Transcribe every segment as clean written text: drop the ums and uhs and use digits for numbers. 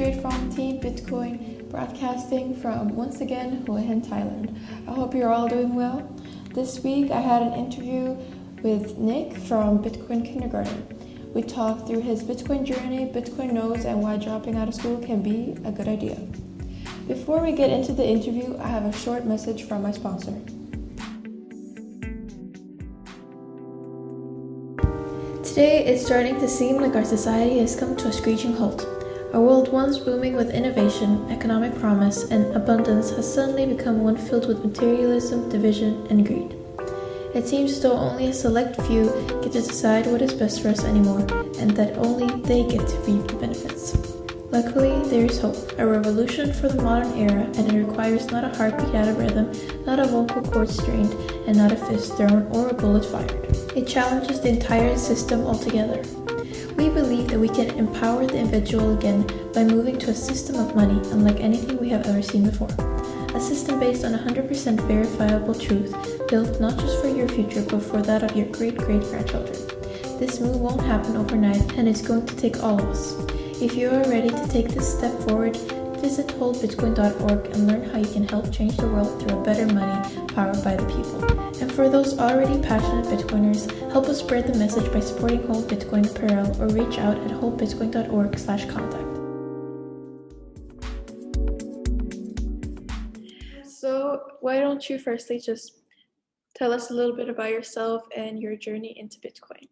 straight from TeenBitcoin, broadcasting from once again Hue Hin, Thailand. I hope you're all doing well. This week I had an interview with Nik from Bitcoin Kindergarten. We talked through his Bitcoin journey, Bitcoin nodes, and why dropping out of school can be a good idea. Before we get into the interview, I have a short message from my sponsor. Today, it's starting to seem like our society has come to a screeching halt. A world once booming with innovation, economic promise, and abundance has suddenly become one filled with materialism, division, and greed. It seems as though only a select few get to decide what is best for us anymore, and that only they get to reap the benefits. Luckily, there is hope, a revolution for the modern era, and it requires not a heartbeat out of rhythm, not a vocal cord strained, and not a fist thrown or a bullet fired. It challenges the entire system altogether. We believe that we can empower the individual again by moving to a system of money unlike anything we have ever seen before. A system based on 100% verifiable truth, built not just for your future but for that of your great-great-grandchildren. This move won't happen overnight, and it's going to take all of us. If you are ready to take this step forward, visit holdbitcoin.org and learn how you can help change the world through a better money powered by the people. And for those already passionate Bitcoiners, help us spread the message by supporting Hold Bitcoin apparel or reach out at holdbitcoin.org/contact. So why don't you firstly just tell us a little bit about yourself and your journey into Bitcoin?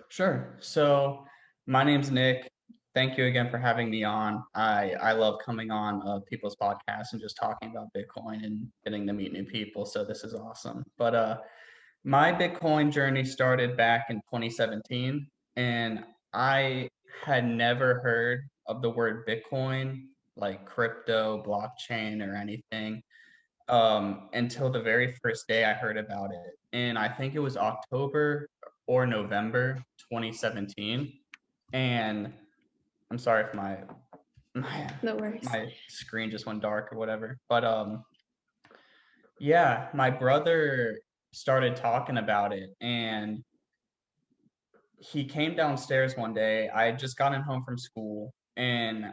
Sure. So my name's Nick. Thank you again for having me on. I love coming on people's podcasts and just talking about Bitcoin and getting to meet new people. So this is awesome. But my Bitcoin journey started back in 2017, and I had never heard of the word Bitcoin, like crypto, blockchain, or anything, until the very first day I heard about it. And I think it was October or November 2017. And I'm sorry if No worries. my screen just went dark or whatever. But yeah, my brother started talking about it, and he came downstairs one day. I had just gotten home from school, and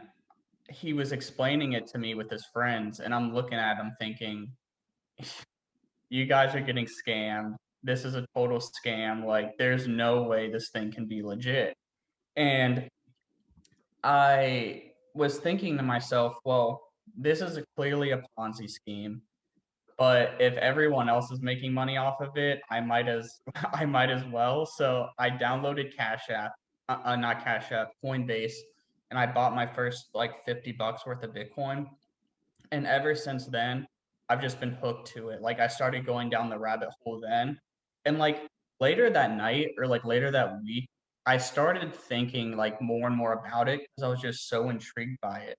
he was explaining it to me with his friends, and I'm looking at him thinking, you guys are getting scammed. This is a total scam. Like, there's no way this thing can be legit. And I was thinking to myself, well, this is clearly a Ponzi scheme, but if everyone else is making money off of it, I might as I might as well. So I downloaded Cash App, not Cash App, Coinbase, and I bought my first like $50 worth of Bitcoin. And ever since then, I've just been hooked to it. Like I started going down the rabbit hole then. And like later that night or like later that week, I started thinking like more and more about it because I was just so intrigued by it.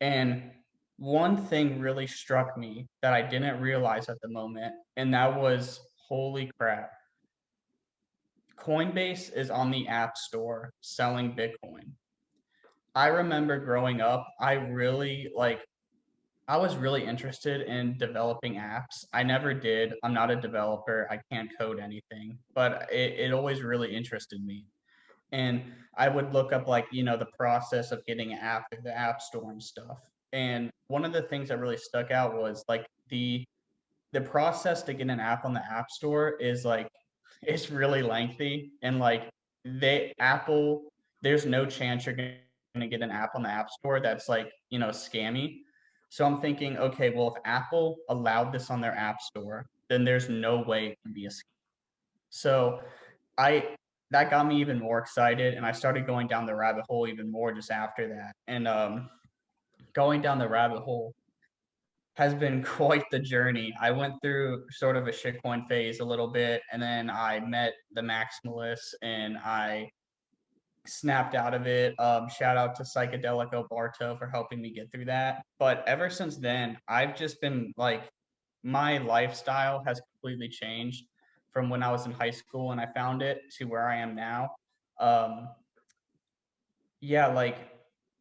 And one thing really struck me that I didn't realize at the moment, and that was holy crap. Coinbase is on the App Store selling Bitcoin. I remember growing up, I was really interested in developing apps. I never did. I'm not a developer. I can't code anything, but it always really interested me. And I would look up the process of getting an app in the app store and stuff. And one of the things that really stuck out was like the process to get an app on the app store is like it's really lengthy, and like they Apple, there's no chance you're gonna get an app on the app store that's like, scammy. So I'm thinking, okay, well, if Apple allowed this on their app store, then there's no way it can be a scam. So I that got me even more excited, and I started going down the rabbit hole even more just after that. And going down the rabbit hole has been quite the journey. I went through sort of a shitcoin phase a little bit, and then I met the maximalists, and I snapped out of it. Shout out to Psychedelico Barto for helping me get through that. But ever since then, I've just been like, my lifestyle has completely changed from when I was in high school and I found it to where I am now. Um, yeah, like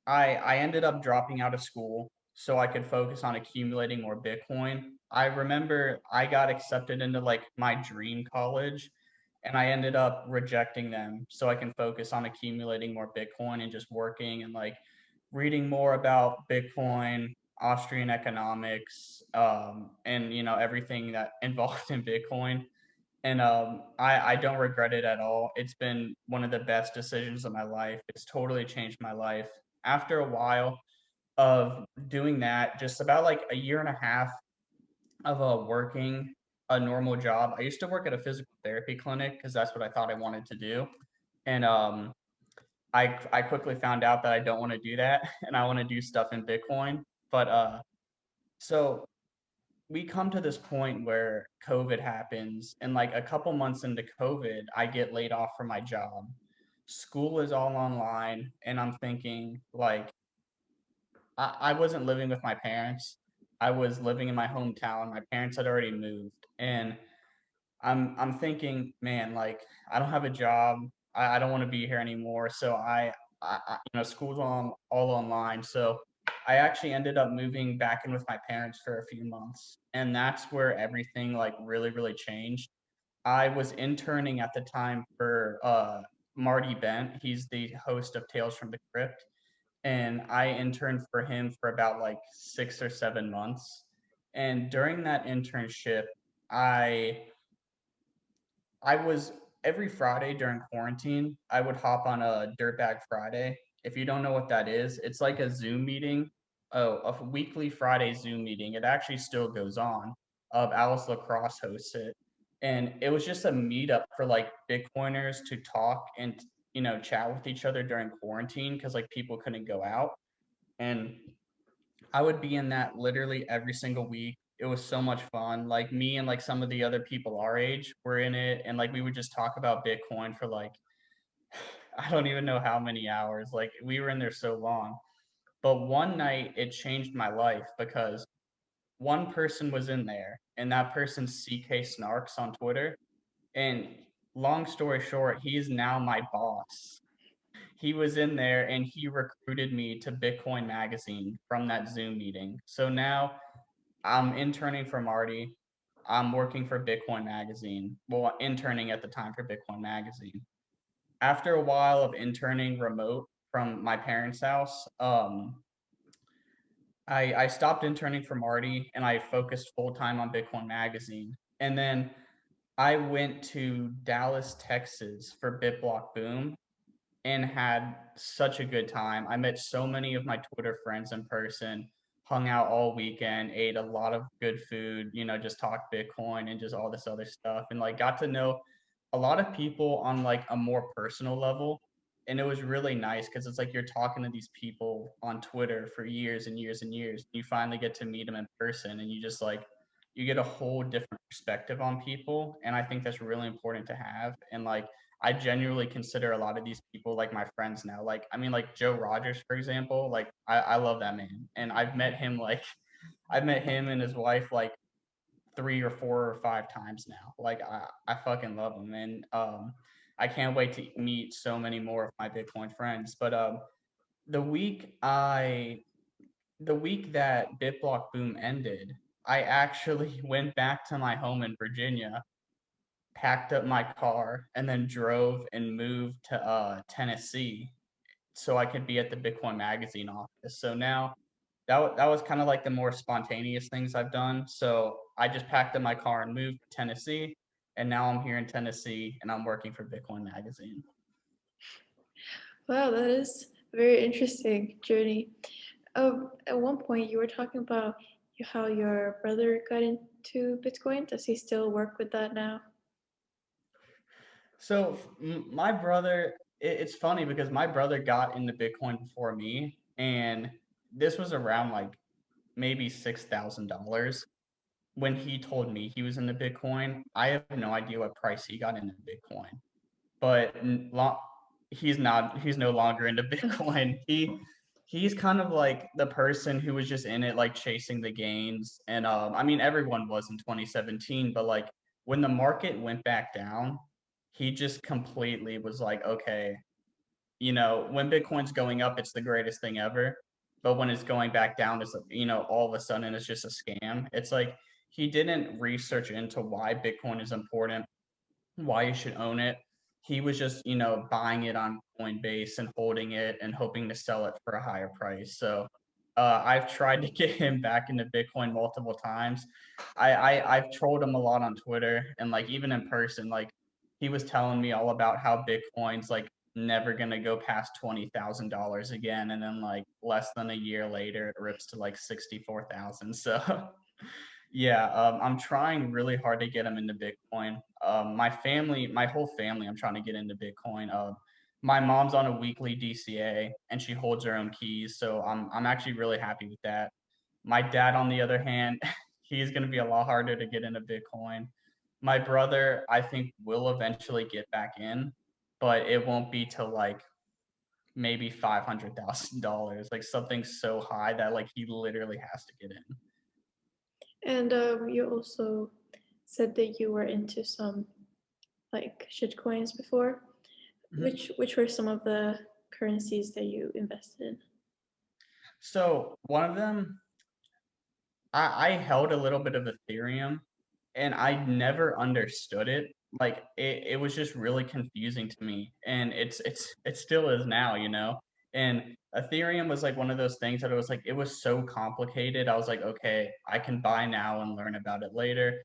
I ended up dropping out of school so I could focus on accumulating more Bitcoin. I remember I got accepted into like my dream college, and I ended up rejecting them so I can focus on accumulating more Bitcoin and just working and like reading more about Bitcoin, Austrian economics, and everything that involved in Bitcoin. And I don't regret it at all. It's been one of the best decisions of my life. It's totally changed my life. After a while of doing that, just about like a year and a half of working a normal job. I used to work at a physical therapy clinic because that's what I thought I wanted to do. And I quickly found out that I don't want to do that and I want to do stuff in Bitcoin. But so we come to this point where COVID happens, and like a couple months into COVID, I get laid off from my job. School is all online, and I'm thinking like I wasn't living with my parents. I was living in my hometown. My parents had already moved, and I'm thinking, man, like I don't have a job. I don't want to be here anymore. So school's all online. So I actually ended up moving back in with my parents for a few months, and that's where everything like really changed. I was interning at the time for Marty Bent. He's the host of Tales from the Crypt, and I interned for him for about like 6 or 7 months. And during that internship, I I was every Friday during quarantine, I would hop on a Dirtbag Friday. If you don't know what that is, it's like a Zoom meeting, a weekly Friday Zoom meeting. It actually still goes on. Alice Lacrosse hosts it. And it was just a meetup for like Bitcoiners to talk and chat with each other during quarantine because like people couldn't go out. And I would be in that literally every single week. It was so much fun. Like me and like some of the other people our age were in it, and like we would just talk about Bitcoin for like I don't even know how many hours. Like we were in there so long. But one night it changed my life because one person was in there, and that person's CK Snarks on Twitter. And long story short, he is now my boss. He was in there and he recruited me to Bitcoin Magazine from that Zoom meeting. So now I'm interning for Marty. I'm working for Bitcoin Magazine. Well, interning at the time for Bitcoin Magazine. After a while of interning remote from my parents' house, I stopped interning for Marty and I focused full time on Bitcoin Magazine. And then I went to Dallas, Texas for BitBlock Boom and had such a good time. I met so many of my Twitter friends in person, hung out all weekend, ate a lot of good food, just talked Bitcoin and just all this other stuff, and like got to know a lot of people on like a more personal level. And it was really nice because it's like you're talking to these people on Twitter for years and years and years. You finally get to meet them in person and you just like you get a whole different perspective on people. And I think that's really important to have. And like I genuinely consider a lot of these people like my friends now. Like, I mean, like Joe Rogers, for example, like I love that man. And I've met him and his wife like 3 or 4 or 5 times now. Like I fucking love him. And I can't wait to meet so many more of my Bitcoin friends. But the week I the week that BitBlock Boom ended, I actually went back to my home in Virginia, packed up my car, and then drove and moved to Tennessee so I could be at the Bitcoin Magazine office. So now that was kind of like the more spontaneous things I've done. So I just packed up my car and moved to Tennessee, and now I'm here in Tennessee and I'm working for Bitcoin Magazine. Wow, that is a very interesting journey. At one point, you were talking about how your brother got into Bitcoin. Does he still work with that now? So my brother, it's funny because my brother got into Bitcoin before me, and this was around like maybe $6,000 when he told me he was into Bitcoin. I have no idea what price he got into Bitcoin, but he's no longer into Bitcoin. He's kind of like the person who was just in it, like chasing the gains. And I mean, everyone was in 2017, but like when the market went back down, he just completely was like, okay, when Bitcoin's going up, it's the greatest thing ever. But when it's going back down, it's all of a sudden it's just a scam. It's like he didn't research into why Bitcoin is important, why you should own it. he was just, buying it on Coinbase and holding it and hoping to sell it for a higher price. So I've tried to get him back into Bitcoin multiple times. I've trolled him a lot on Twitter and like even in person, like he was telling me all about how Bitcoin's like never gonna go past $20,000 again, and then like less than a year later, it rips to like 64,000. So yeah, I'm trying really hard to get him into Bitcoin. My whole family, I'm trying to get into Bitcoin. My mom's on a weekly DCA and she holds her own keys, so I'm actually really happy with that. My dad, on the other hand, he's going to be a lot harder to get into Bitcoin. My brother, I think, will eventually get back in, but it won't be till like maybe $500,000, like something so high that like he literally has to get in. And you also said that you were into some like shit coins before. Mhm. Which were some of the currencies that you invested in? So one of them, I held a little bit of Ethereum and I never understood it. Like it was just really confusing to me. And it still is now, you know. And Ethereum was like one of those things that it was like it was so complicated. I was like, okay, I can buy now and learn about it later.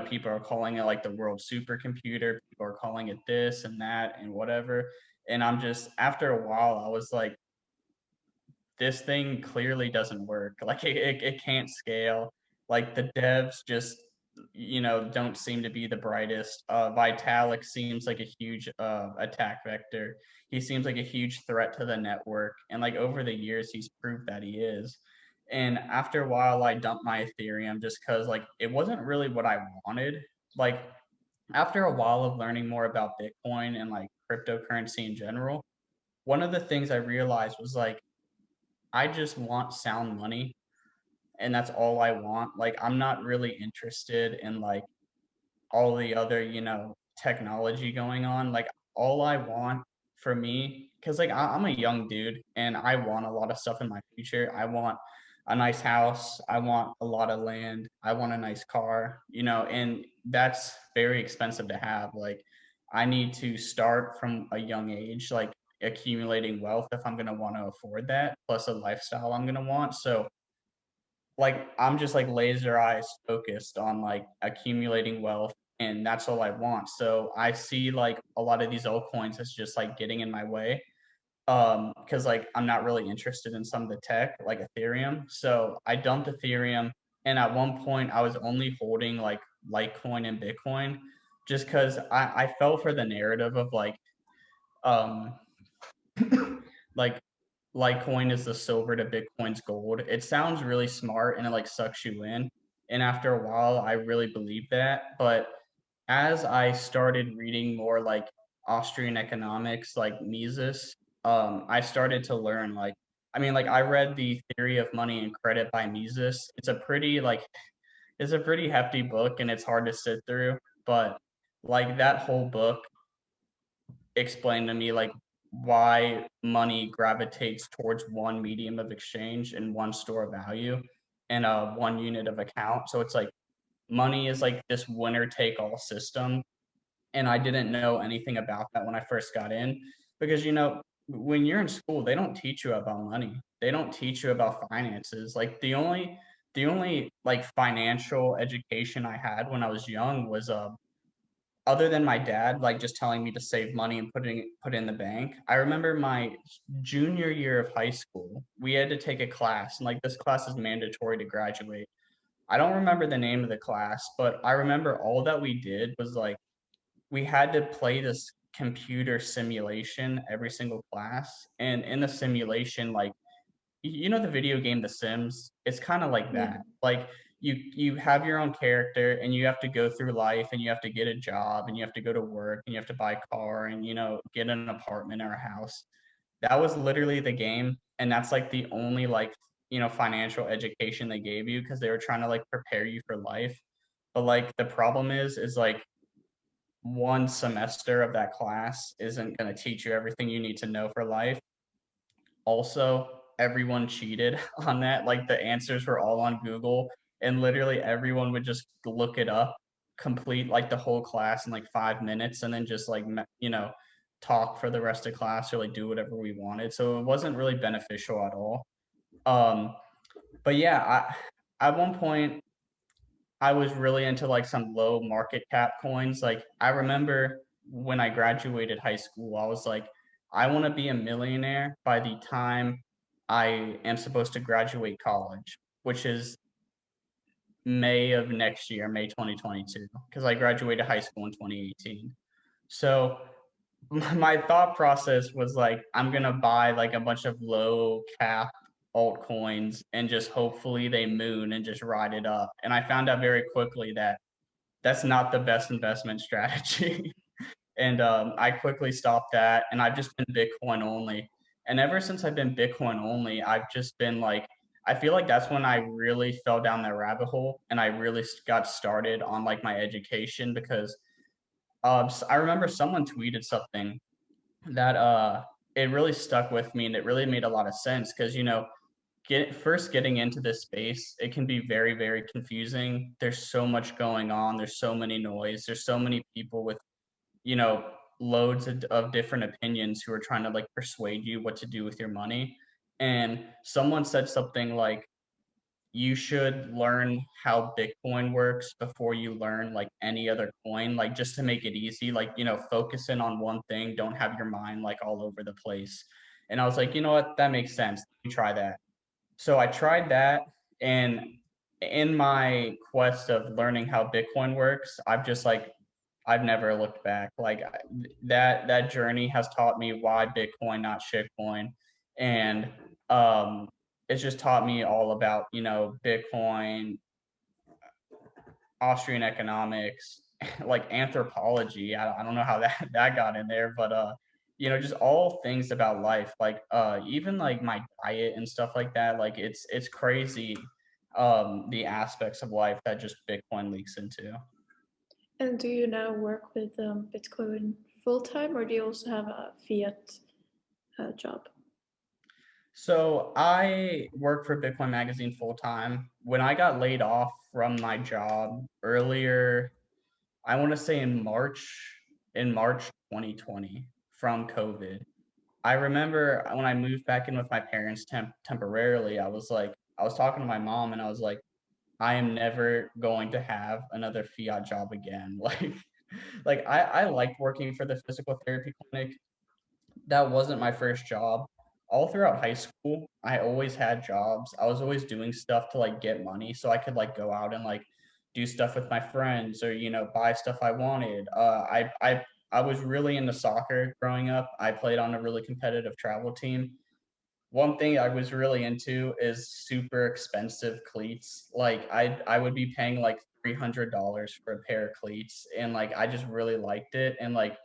People are calling it like the world supercomputer. People are calling it this and that and whatever. And I'm just after a while, I was like, this thing clearly doesn't work. Like it can't scale. Like the devs just, don't seem to be the brightest. Vitalik seems like a huge attack vector. He seems like a huge threat to the network. And like over the years, he's proved that he is. And after a while, I dumped my Ethereum just because like it wasn't really what I wanted. Like after a while of learning more about Bitcoin and like cryptocurrency in general, one of the things I realized was like I just want sound money and that's all I want. Like I'm not really interested in like all the other, technology going on. Like all I want for me, because like I'm a young dude and I want a lot of stuff in my future. I want a nice house. I want a lot of land. I want a nice car, and that's very expensive to have. Like I need to start from a young age, like accumulating wealth if I'm going to want to afford that, plus a lifestyle I'm going to want. So like I'm just like laser eyes focused on like accumulating wealth and that's all I want. So I see like a lot of these altcoins as just like getting in my way. Because like I'm not really interested in some of the tech like Ethereum. So I dumped Ethereum and at one point I was only holding like Litecoin and Bitcoin just because I fell for the narrative of um like Litecoin is the silver to Bitcoin's gold. It sounds really smart and it like sucks you in. And after a while, I really believed that. But as I started reading more like Austrian economics, like Mises, I started to learn like I read the Theory of Money and Credit by Mises. It's a pretty hefty book and it's hard to sit through. But like that whole book explain to me like why money gravitates towards one medium of exchange and one store of value and one unit of account. So it's like money is like this winner take all system. And I didn't know anything about that when I first got in because, when you're in school, they don't teach you about money. They don't teach you about finances. Like the only like financial education I had when I was young was other than my dad like just telling me to save money and put it in the bank. I remember my junior year of high school, we had to take a class and like this class is mandatory to graduate. I don't remember the name of the class, but I remember all that we did was like we had to play this computer simulation every single class, and in the simulation like the video game The Sims? It's kind of like Yeah. that. Like you have your own character and you have to go through life and you have to get a job and you have to go to work and you have to buy a car and get an apartment or a house. That was literally the game and that's like the only like financial education they gave you because they were trying to like prepare you for life. But like the problem is like one semester of that class isn't going to teach you everything you need to know for life. Also, everyone cheated on that. Like the answers were all on Google, and literally everyone would just look it up. complete like the whole class in like 5 minutes and then just like talk for the rest of class or like do whatever we wanted. So it wasn't really beneficial at all. Um, but yeah, at one point I was really into like some low market cap coins. Like I remember when I graduated high school, I was like, I want to be a millionaire by the time I am supposed to graduate college, which is May of next year, May 2022, because I graduated high school in 2018. So my thought process was like, I'm gonna buy like a bunch of low cap altcoins and just hopefully they moon and just ride it up. And I found out very quickly that that's not the best investment strategy. And I quickly stopped that, and I've just been Bitcoin only. And ever since I've been Bitcoin only, I've just been like, I feel like that's when I really fell down that rabbit hole, and I really got started on like my education because I remember someone tweeted something that it really stuck with me, and it really made a lot of sense because getting into this space, it can be very, very confusing. There's so much going on. There's so many noise. There's so many people with, you know, loads of different opinions who are trying to like persuade you what to do with your money. And someone said something like, you should learn how Bitcoin works before you learn like any other coin, like just to make it easy, like, focus in on one thing, don't have your mind like all over the place. And I was like, you know what, that makes sense. Let me try that. So I tried that, and in my quest of learning how Bitcoin works, I've never looked back. Like that journey has taught me why Bitcoin, not shitcoin, and um, it's just taught me all about Bitcoin, Austrian economics, like anthropology. I don't know how that got in there, but just all things about life, like even like my diet and stuff like that. Like it's crazy, the aspects of life that just Bitcoin leaks into. And do you now work with Bitcoin full time, or do you also have a fiat job? So I work for Bitcoin Magazine full time. When I got laid off from my job earlier, I want to say in March 2020 from COVID. I remember when I moved back in with my parents temporarily, I was talking to my mom and I was like, I am never going to have another fiat job again. Like I liked working for the physical therapy clinic. That wasn't my first job. All throughout high school, I always had jobs. I was always doing stuff to like get money so I could like go out and like do stuff with my friends or buy stuff I wanted. I was really into soccer growing up. I played on a really competitive travel team. One thing I was really into is super expensive cleats. Like I would be paying like $300 for a pair of cleats, and like I just really liked it. And like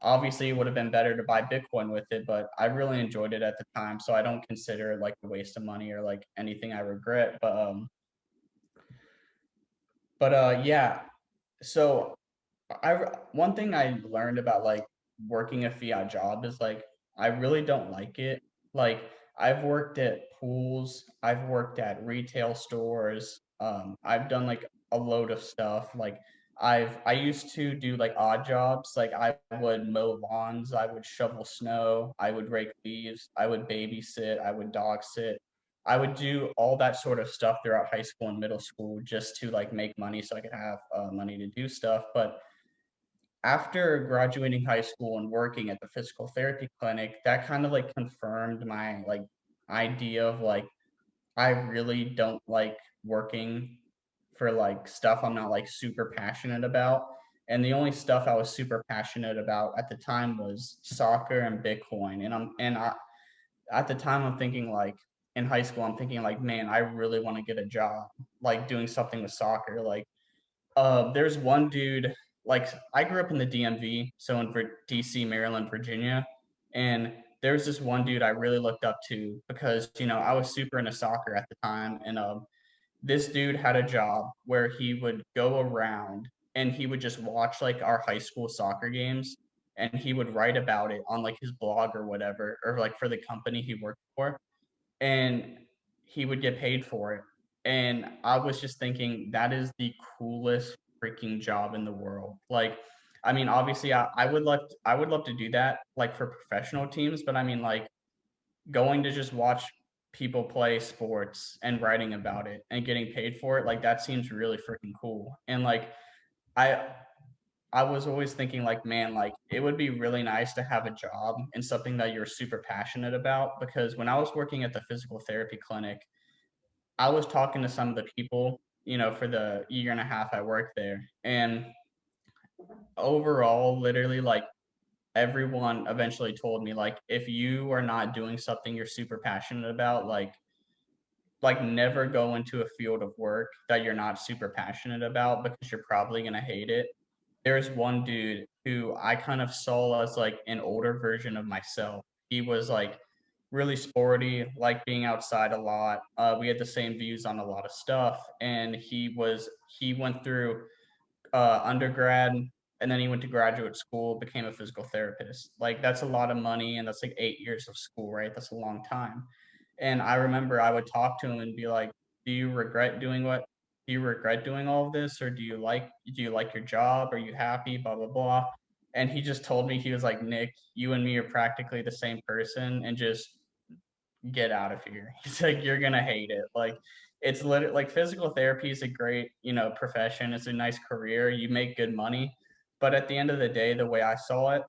obviously it would have been better to buy Bitcoin with it, but I really enjoyed it at the time, so I don't consider it like a waste of money or like anything I regret. But yeah. So I one thing I learned about like working a fiat job is like I really don't like it. Like I've worked at pools, I've worked at retail stores, I've done like a load of stuff. Like I used to do like odd jobs. Like I would mow lawns, I would shovel snow, I would rake leaves, I would babysit, I would dog sit. I would do all that sort of stuff throughout high school and middle school just to like make money so I could have money to do stuff. But after graduating high school and working at the physical therapy clinic, that kind of like confirmed my like idea of like I really don't like working for like stuff I'm not like super passionate about. And the only stuff I was super passionate about at the time was soccer and Bitcoin. At the time I'm thinking like in high school I'm thinking like, man, I really want to get a job like doing something with soccer. Like there's one dude, like I grew up in the DMV, so in DC, Maryland, Virginia, and there's this one dude I really looked up to because I was super into soccer at the time, and this dude had a job where he would go around and he would just watch like our high school soccer games, and he would write about it on like his blog or whatever, or like for the company he worked for, and he would get paid for it. And I was just thinking that is the coolest freaking job in the world. Like, I mean, obviously, I would love to do that, like for professional teams, but I mean, like going to just watch people play sports and writing about it and getting paid for it, like that seems really freaking cool. And like, I I was always thinking like, man, like it would be really nice to have a job in something that you're super passionate about. Because when I was working at the physical therapy clinic, I was talking to some of the people, for the year and a half I worked there. And overall, literally, like everyone eventually told me, like, if you are not doing something you're super passionate about, like never go into a field of work that you're not super passionate about because you're probably gonna hate it. There's one dude who I kind of saw as like an older version of myself. He was like really sporty, like being outside a lot. We had the same views on a lot of stuff, and he went through undergrad, and then he went to graduate school, became a physical therapist. Like that's a lot of money, and that's like 8 years of school, right? That's a long time. And I remember I would talk to him and be like, "Do you regret doing what? Do you regret doing all of this, or do you like your job? Are you happy? Blah blah blah." And he just told me, he was like, "Nick, you and me are practically the same person, and just get out of here." He's like, "You're gonna hate it." Like it's literally like physical therapy is a great, profession. It's a nice career. You make good money. But at the end of the day, the way I saw it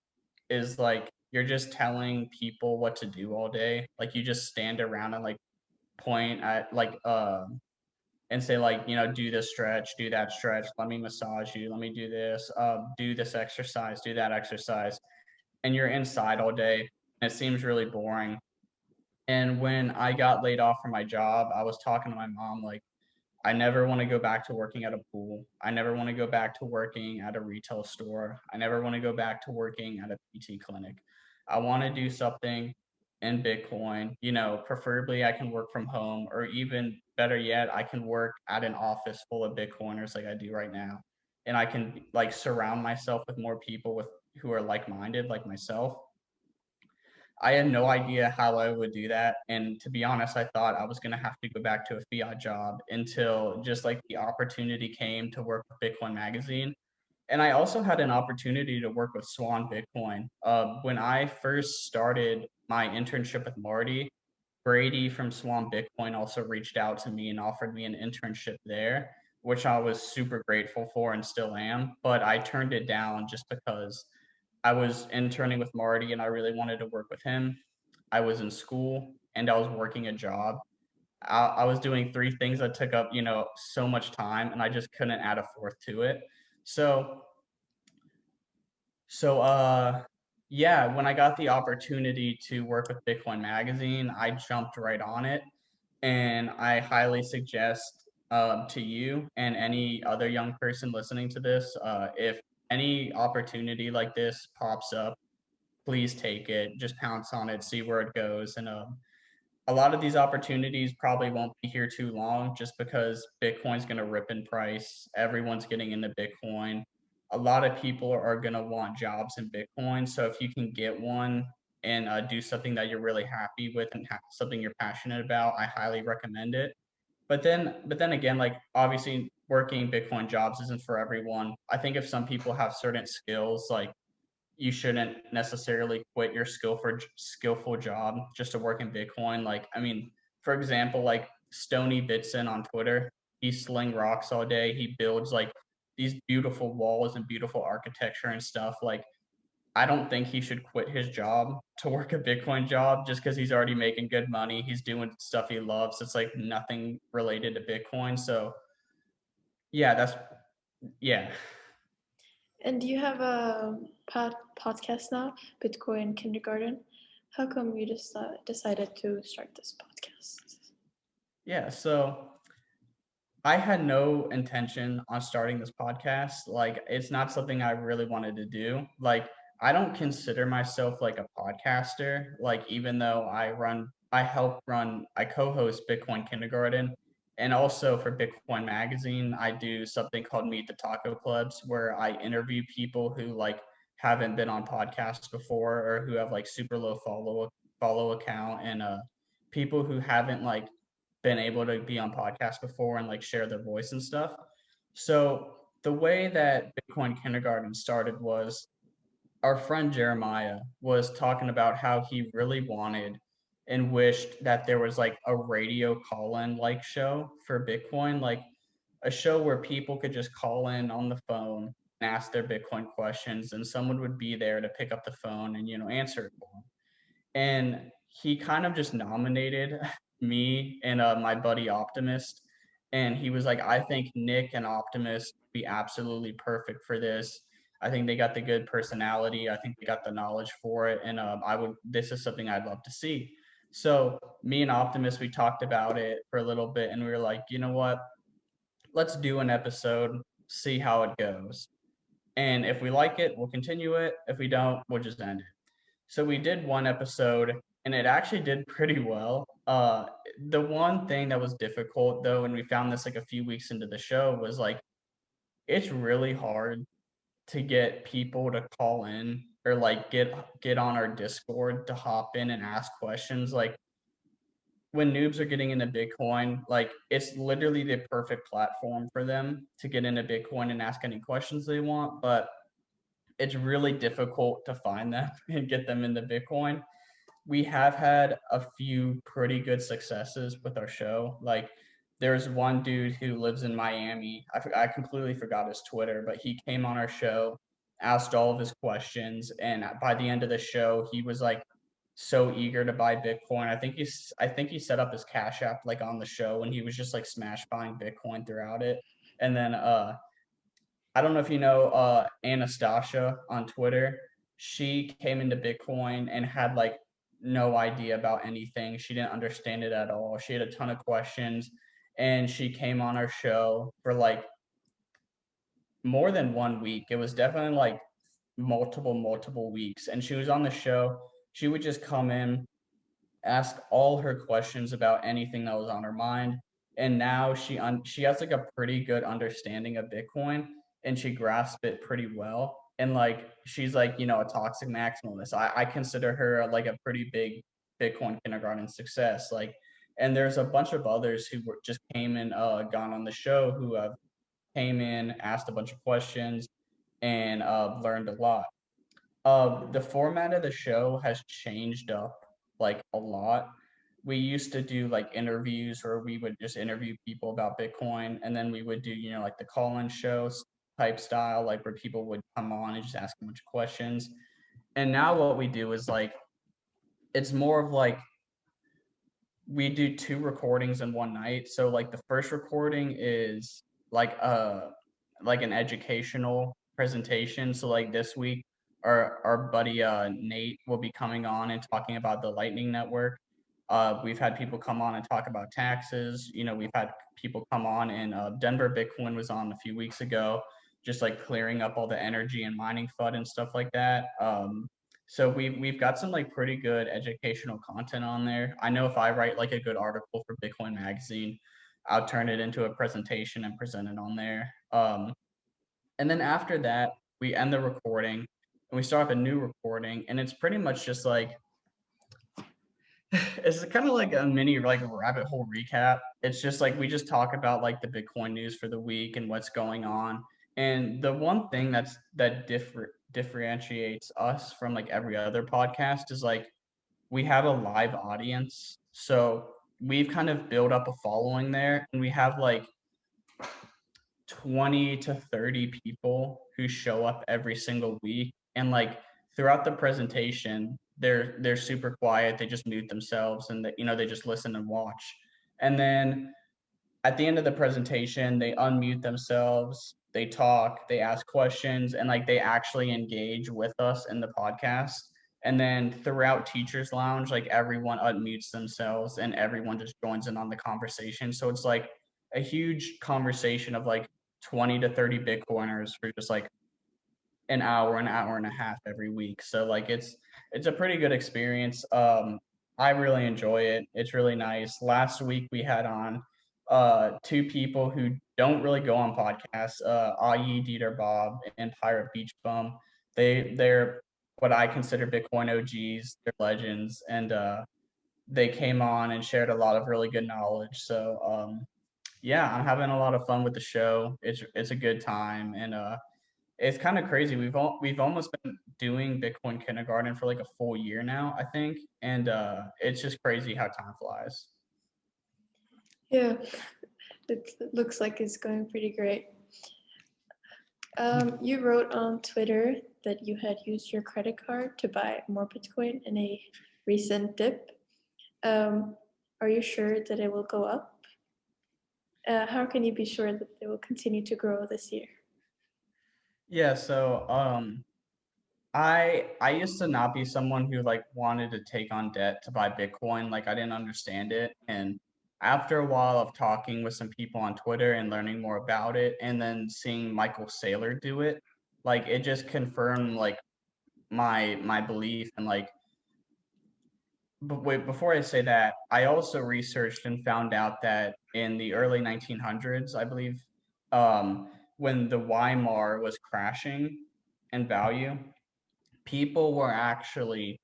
is like you're just telling people what to do all day. Like you just stand around and like point at like and say like, do this stretch, do that stretch, let me massage you, let me do this, do this exercise, do that exercise. And you're inside all day. And it seems really boring. And when I got laid off from my job, I was talking to my mom like, I never want to go back to working at a pool. I never want to go back to working at a retail store. I never want to go back to working at a PT clinic. I want to do something in Bitcoin. Preferably I can work from home, or even better yet, I can work at an office full of Bitcoiners like I do right now. And I can like surround myself with more people who are like-minded like myself. I had no idea how I would do that. And to be honest, I thought I was going to have to go back to a fiat job until just like the opportunity came to work with Bitcoin Magazine. And I also had an opportunity to work with Swan Bitcoin. When I first started my internship with Marty, Brady from Swan Bitcoin also reached out to me and offered me an internship there, which I was super grateful for and still am. But I turned it down just because I was interning with Marty and I really wanted to work with him. I was in school and I was working a job. I was doing three things that took up, so much time, and I just couldn't add a fourth to it. So, so yeah, when I got the opportunity to work with Bitcoin Magazine, I jumped right on it, and I highly suggest to you and any other young person listening to this, if any opportunity like this pops up, please take it. Just pounce on it, see where it goes. And a lot of these opportunities probably won't be here too long just because Bitcoin's going to rip in price. Everyone's getting into Bitcoin. A lot of people are going to want jobs in Bitcoin. So if you can get one and do something that you're really happy with and something you're passionate about, I highly recommend it. But then again, like obviously working Bitcoin jobs isn't for everyone. I think if some people have certain skills, like you shouldn't necessarily quit your skillful job just to work in Bitcoin. Like, I mean, for example, like Stony Bitson on Twitter, he sling rocks all day. He builds like these beautiful walls and beautiful architecture and stuff. Like, I don't think he should quit his job to work a Bitcoin job just because he's already making good money. He's doing stuff he loves. It's like nothing related to Bitcoin. So yeah, yeah. And you have a podcast now, Bitcoin Kindergarten. How come you just decided to start this podcast? Yeah, so I had no intention on starting this podcast. Like, it's not something I really wanted to do. Like, I don't consider myself like a podcaster. Like, even though I co host Bitcoin Kindergarten. And also for Bitcoin Magazine, I do something called Meet the Taco Clubs, where I interview people who like haven't been on podcasts before, or who have like super low follow account, and people who haven't like been able to be on podcasts before and like share their voice and stuff. So the way that Bitcoin Kindergarten started was our friend Jeremiah was talking about how he really wanted and wished that there was like a radio call-in like show for Bitcoin, like a show where people could just call in on the phone and ask their Bitcoin questions, and someone would be there to pick up the phone and answer it for them. And he kind of just nominated me and my buddy Optimist, and he was like, I think Nick and Optimist would be absolutely perfect for this. I think they got the good personality. I think they got the knowledge for it, and I would. This is something I'd love to see. So me and Optimist, we talked about it for a little bit, and we were like, you know what? Let's do an episode, see how it goes, and if we like it, we'll continue it. If we don't, we'll just end it. So we did one episode and it actually did pretty well. The one thing that was difficult though, and we found this like a few weeks into the show, was like it's really hard to get people to call in or like get on our Discord to hop in and ask questions. Like when noobs are getting into Bitcoin, like it's literally the perfect platform for them to get into Bitcoin and ask any questions they want. But it's really difficult to find them and get them into Bitcoin. We have had a few pretty good successes with our show. Like there's one dude who lives in Miami. I completely forgot his Twitter, but he came on our show, asked all of his questions, and by the end of the show, he was like so eager to buy Bitcoin. I think he set up his Cash App like on the show, and he was just like smash buying Bitcoin throughout it. And then I don't know if you know Anastasia on Twitter. She came into Bitcoin and had like no idea about anything. She didn't understand it at all. She had a ton of questions, and she came on our show for like more than 1 week. It was definitely like multiple weeks. And she was on the show. She would just come in, ask all her questions about anything that was on her mind. And now she has like a pretty good understanding of Bitcoin, and she grasps it pretty well. And like she's like a toxic maximalist. I consider her like a pretty big Bitcoin kindergarten success. Like, and there's a bunch of others who just came and gone on the show who have came in, asked a bunch of questions, and learned a lot. The format of the show has changed up like a lot. We used to do like interviews where we would just interview people about Bitcoin, and then we would do, like the call-in shows type style, like where people would come on and just ask a bunch of questions. And now what we do is like it's more of like we do two recordings in one night. So like the first recording is like like an educational presentation. So like this week our buddy Nate will be coming on and talking about the Lightning Network. We've had people come on and talk about taxes. We've had people come on, and Denver Bitcoin was on a few weeks ago, just like clearing up all the energy and mining FUD and stuff like that. So we've got some like pretty good educational content on there. I know if I write like a good article for Bitcoin Magazine, I'll turn it into a presentation and present it on there. And then after that, we end the recording and we start up a new recording, and it's pretty much just like it's kind of like a mini like rabbit hole recap. It's just like we just talk about like the Bitcoin news for the week and what's going on. And the one thing that differentiates us from like every other podcast is like we have a live audience. So we've kind of built up a following there, and we have like 20 to 30 people who show up every single week. And like throughout the presentation, they're super quiet. They just mute themselves, and they just listen and watch. And then at the end of the presentation, they unmute themselves, they talk, they ask questions, and like they actually engage with us in the podcast. And then throughout Teachers Lounge, like everyone unmutes themselves and everyone just joins in on the conversation. So it's like a huge conversation of like 20 to 30 Bitcoiners for just like an hour and a half every week. So like it's a pretty good experience. I really enjoy it. It's really nice. Last week we had on two people who don't really go on podcasts, Ayi Dieter Bob and Pirate Beach Bum. They're what I consider Bitcoin OGs. They're legends, and they came on and shared a lot of really good knowledge. So Yeah, I'm having a lot of fun with the show. It's a good time, and it's kind of crazy. We've almost been doing Bitcoin kindergarten for like a full year now, I think, and it's just crazy how time flies. Yeah, it looks like it's going pretty great. You wrote on Twitter that you had used your credit card to buy more Bitcoin in a recent dip. Um, are you sure that it will go up? How can you be sure that they will continue to grow this year? Yeah, so I used to not be someone who like wanted to take on debt to buy Bitcoin. Like I didn't understand it. And after a while of talking with some people on Twitter and learning more about it and then seeing Michael Saylor do it, like it just confirmed like my belief and like but wait, before I say that, I also researched and found out that in the early 1900s, I believe, when the Weimar was crashing in value, people were actually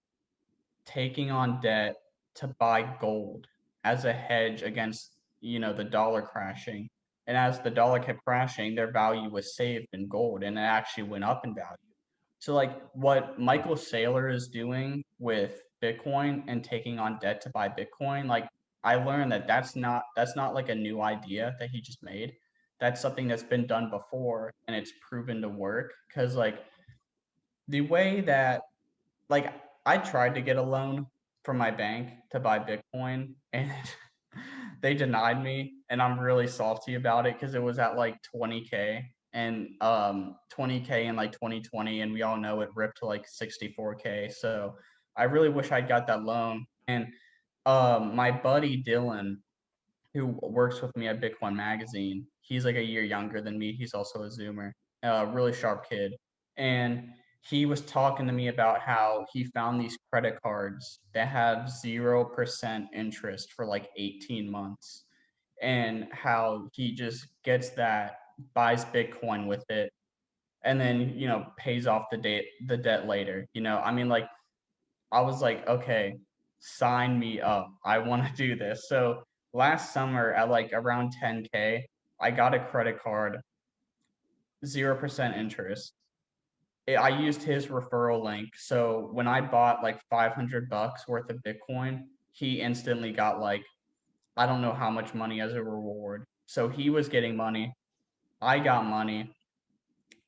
taking on debt to buy gold as a hedge against, the dollar crashing. And as the dollar kept crashing, their value was saved in gold and it actually went up in value. So like what Michael Saylor is doing with Bitcoin and taking on debt to buy Bitcoin, like I learned that that's not like a new idea that he just made. That's something that's been done before and it's proven to work because like the way that like I tried to get a loan from my bank to buy Bitcoin and they denied me and I'm really salty about it because it was at like 20K and 20K in like 2020 and we all know it ripped to like 64K. So I really wish I'd got that loan. And my buddy Dylan, who works with me at Bitcoin Magazine, he's like a year younger than me. He's also a Zoomer, really sharp kid. And he was talking to me about how he found these credit cards that have 0% interest for like 18 months and how he just gets that, buys Bitcoin with it, and then, pays off the debt later. I mean, like, I was like, okay, sign me up. I want to do this. So last summer at like around 10K, I got a credit card, 0% interest. I used his referral link. So when I bought like 500 bucks worth of Bitcoin, he instantly got like, I don't know how much money as a reward. So he was getting money. I got money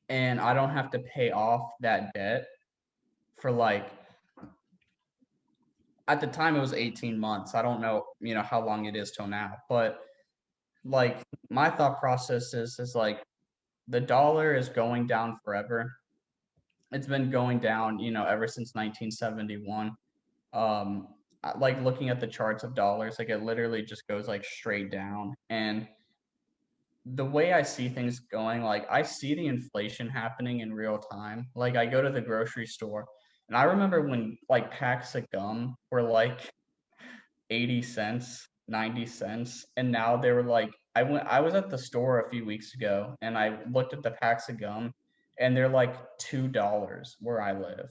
and I don't have to pay off that debt for like at the time it was 18 months. I don't know, how long it is till now, but like my thought process is like the dollar is going down forever. It's been going down, ever since 1971. Like looking at the charts of dollars, like it literally just goes like straight down. And the way I see things going, like I see the inflation happening in real time. Like I go to the grocery store and I remember when like packs of gum were like 80 cents, 90 cents. And now they were like, I was at the store a few weeks ago and I looked at the packs of gum and they're like $2 where I live.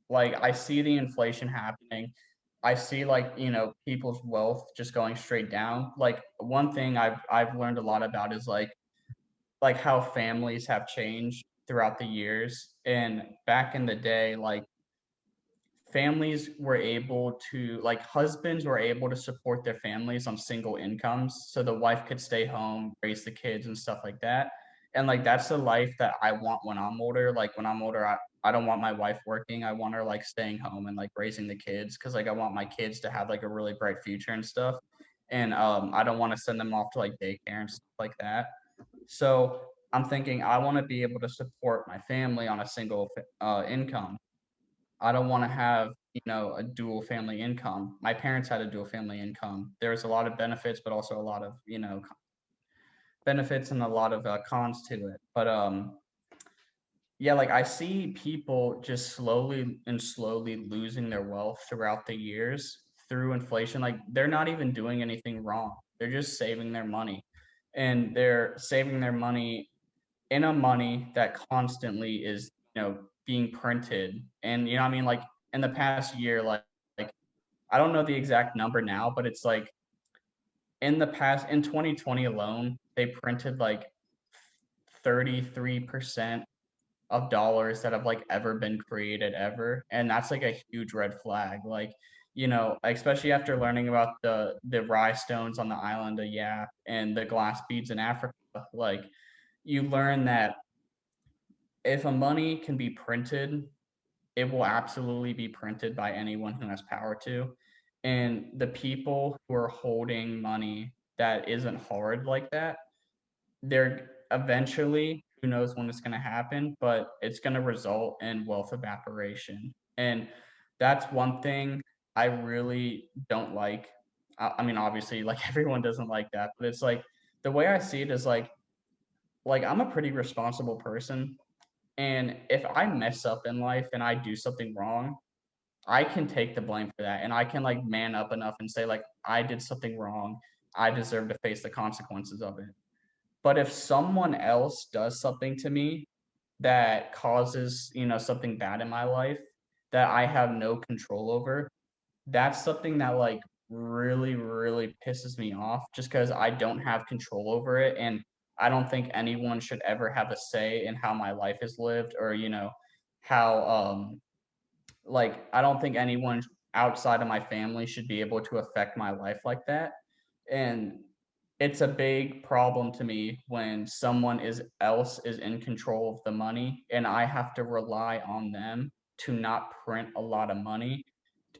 Like I see the inflation happening. I see like, people's wealth just going straight down. Like one thing I've learned a lot about is like how families have changed throughout the years. And back in the day, like families were able to like husbands were able to support their families on single incomes so the wife could stay home raise the kids and stuff like that, and like that's the life that I want when I'm older. Like when I'm older, I don't want my wife working. I want her like staying home and like raising the kids because like I want my kids to have like a really bright future and stuff, and I don't want to send them off to like daycare and stuff like that. So I'm thinking I want to be able to support my family on a single income. I don't want to have, a dual family income. My parents had a dual family income. There's a lot of benefits, but also a lot of, benefits and a lot of cons to it. But yeah, like I see people just slowly and slowly losing their wealth throughout the years through inflation. Like they're not even doing anything wrong. They're just saving their money. And they're saving their money in a money that constantly is, being printed. And I mean, like in the past year, like I don't know the exact number now, but it's like in the past, in 2020 alone, they printed like 33% of dollars that have like ever been created ever, and that's like a huge red flag. Like, especially after learning about the rye stones on the island of Yap and the glass beads in Africa, like you learn that if a money can be printed, it will absolutely be printed by anyone who has power to. And the people who are holding money that isn't hard like that, they're eventually, who knows when it's going to happen, but it's going to result in wealth evaporation. And that's one thing I really don't like. I mean, obviously, like everyone doesn't like that, but it's like the way I see it is like I'm a pretty responsible person. And if I mess up in life and I do something wrong, I can take the blame for that. And I can like man up enough and say, like, I did something wrong. I deserve to face the consequences of it. But if someone else does something to me that causes, something bad in my life that I have no control over, that's something that like really, really pisses me off just because I don't have control over it. And I don't think anyone should ever have a say in how my life is lived or, how, like, I don't think anyone outside of my family should be able to affect my life like that. And it's a big problem to me when someone else is in control of the money and I have to rely on them to not print a lot of money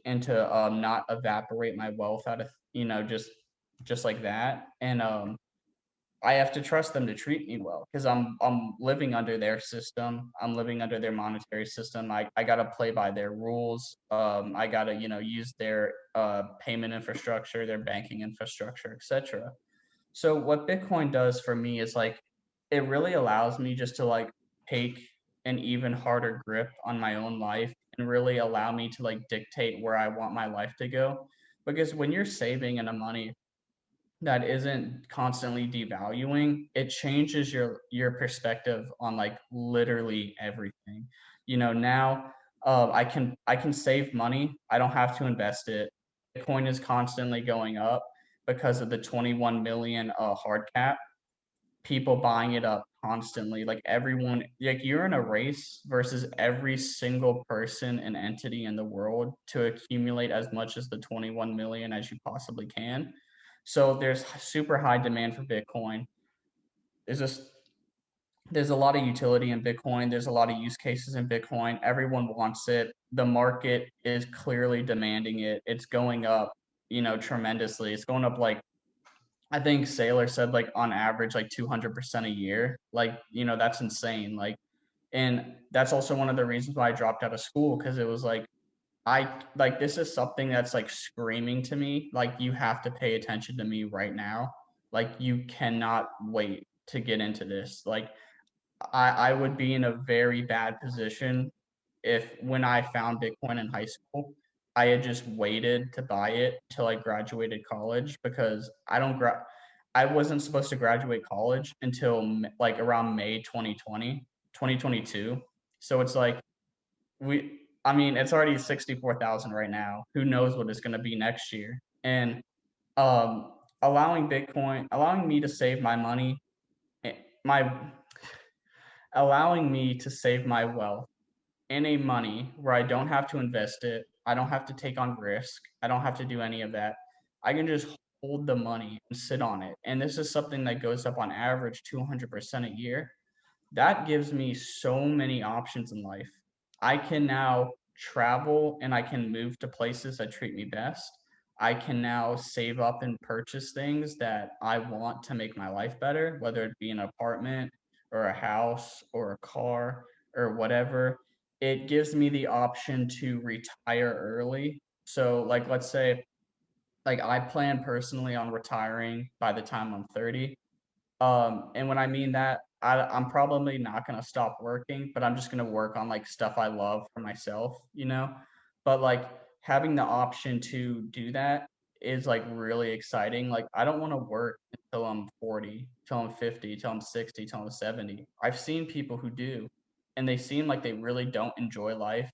and to not evaporate my wealth out of just like that. And I have to trust them to treat me well because I'm living under their system. I'm living under their monetary system. I gotta play by their rules. I gotta use their payment infrastructure, their banking infrastructure, etc. So what Bitcoin does for me is like it really allows me just to like take an even harder grip on my own life and really allow me to like dictate where I want my life to go. Because when you're saving in a money that isn't constantly devaluing, it changes your perspective on like literally everything. Now I can save money. I don't have to invest it. Bitcoin is constantly going up because of the 21 million hard cap. People buying it up constantly. Like everyone, like you're in a race versus every single person and entity in the world to accumulate as much as the 21 million as you possibly can. So there's super high demand for Bitcoin. There's just there's a lot of utility in Bitcoin. There's a lot of use cases in Bitcoin. Everyone wants it. The market is clearly demanding it. It's going up, tremendously. It's going up like I think Saylor said like on average like 200% a year. Like, that's insane. Like, and that's also one of the reasons why I dropped out of school because it was like I like this is something that's like screaming to me like you have to pay attention to me right now. Like you cannot wait to get into this. Like I would be in a very bad position if when I found Bitcoin in high school, I had just waited to buy it till I graduated college because I wasn't supposed to graduate college until like around May 2020, 2022. So it's like I mean, it's already 64,000 right now. Who knows what it's going to be next year? And um, allowing me to save my money, eh, my allowing me to save my wealth in a money where I don't have to invest it, I don't have to take on risk, I don't have to do any of that. I can just hold the money and sit on it. And this is something that goes up on average 200% a year. That gives me so many options in life. I can now travel and I can move to places that treat me best. I can now save up and purchase things that I want to make my life better, whether it be an apartment or a house or a car or whatever. It gives me the option to retire early. So, like, let's say, like, I plan personally on retiring by the time I'm 30. And when I mean that, I'm probably not gonna stop working, but I'm just gonna work on like stuff I love for myself. But like having the option to do that is like really exciting. Like I don't want to work until I'm 40, till I'm 50, till I'm 60, till I'm 70. I've seen people who do, and they seem like they really don't enjoy life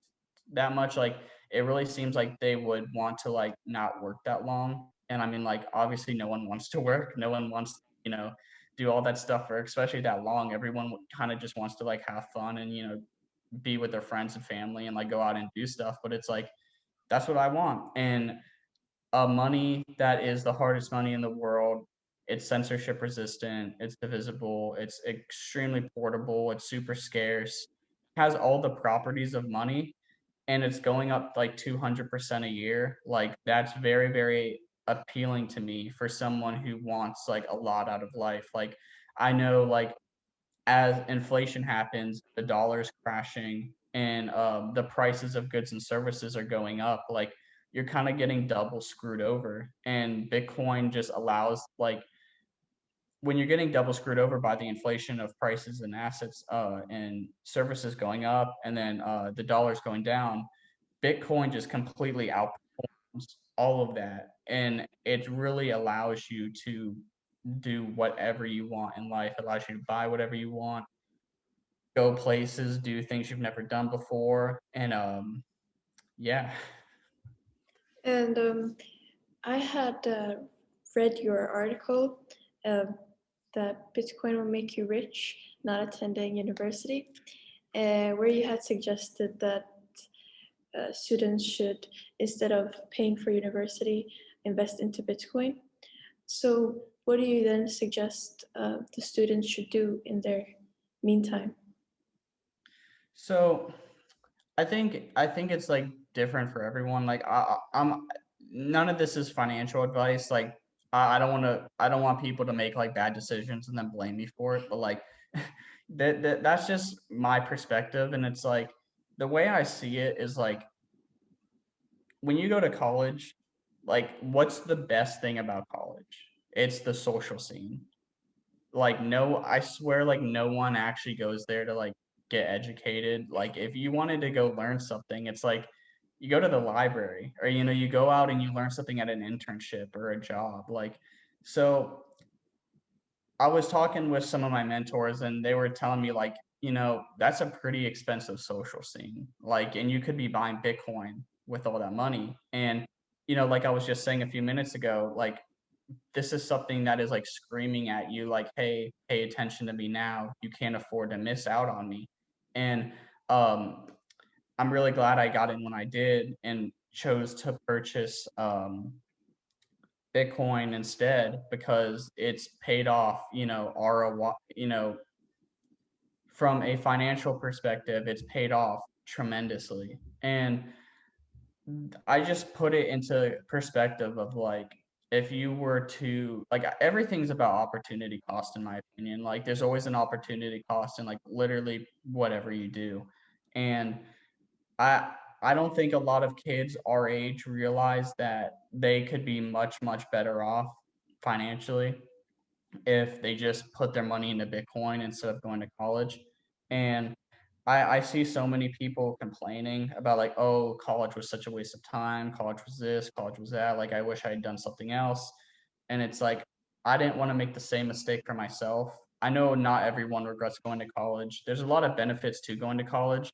that much. Like it really seems like they would want to like not work that long. And I mean, like, obviously no one wants to work. No one wants, you know, do all that stuff for especially that long. Everyone kind of just wants to like have fun and, be with their friends and family and like go out and do stuff. But it's like, that's what I want. And money that is the hardest money in the world. It's censorship resistant, it's divisible, it's extremely portable, it's super scarce, has all the properties of money, and it's going up like 200% a year. Like that's very, very appealing to me for someone who wants like a lot out of life. Like I know like as inflation happens, the dollar's crashing and the prices of goods and services are going up, like you're kind of getting double screwed over. And Bitcoin just allows, like, when you're getting double screwed over by the inflation of prices and assets and services going up, and then the dollar's going down, Bitcoin just completely outperforms all of that. And it really allows you to do whatever you want in life, it allows you to buy whatever you want, go places, do things you've never done before, and yeah. And I had read your article uh, that Bitcoin will make you rich, not attending university, where you had suggested that students should, instead of paying for university, invest into Bitcoin. So, what do you then suggest the students should do in their meantime? So I think it's like different for everyone. Like I'm none of this is financial advice. Like I don't want people to make like bad decisions and then blame me for it. But like that's just my perspective. And it's like the way I see it is like when you go to college, like what's the best thing about college? It's the social scene. Like no, I swear like no one actually goes there to like get educated. Like if you wanted to go learn something, it's like you go to the library, or you go out and you learn something at an internship or a job. Like so I was talking with some of my mentors and they were telling me like, that's a pretty expensive social scene. Like, and you could be buying Bitcoin with all that money. And, like I was just saying a few minutes ago, like this is something that is like screaming at you, like, hey, pay attention to me now. You can't afford to miss out on me. And I'm really glad I got in when I did and chose to purchase Bitcoin instead because it's paid off, ROI, from a financial perspective, it's paid off tremendously. And I just put it into perspective of like, if you were to like everything's about opportunity cost in my opinion. Like there's always an opportunity cost in like literally whatever you do. And I I don't think a lot of kids our age realize that they could be much, much better off financially if they just put their money into Bitcoin instead of going to college. And I see so many people complaining about like, oh, college was such a waste of time. College was this, college was that. Like, I wish I had done something else. And it's like, I didn't want to make the same mistake for myself. I know not everyone regrets going to college. There's a lot of benefits to going to college.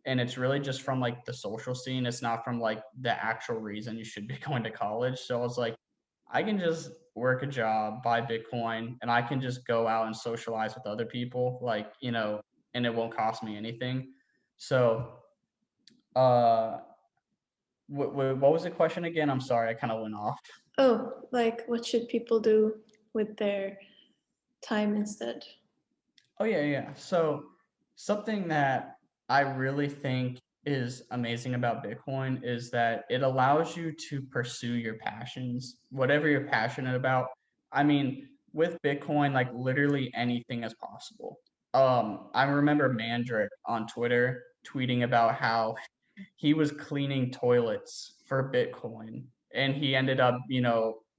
And it's really just from like the social scene. It's not from like the actual reason you should be going to college. So I was like, I can just work a job, buy Bitcoin, and I can just go out and socialize with other people, like, and it won't cost me anything. So, uh, what was the question again? I'm sorry, I kind of went off. Oh, like what should people do with their time instead? Oh yeah, yeah. So something that I really think is amazing about Bitcoin is that it allows you to pursue your passions, whatever you're passionate about. I mean, with Bitcoin, like literally anything is possible. I remember Mandrick on Twitter tweeting about how he was cleaning toilets for Bitcoin, and he ended up,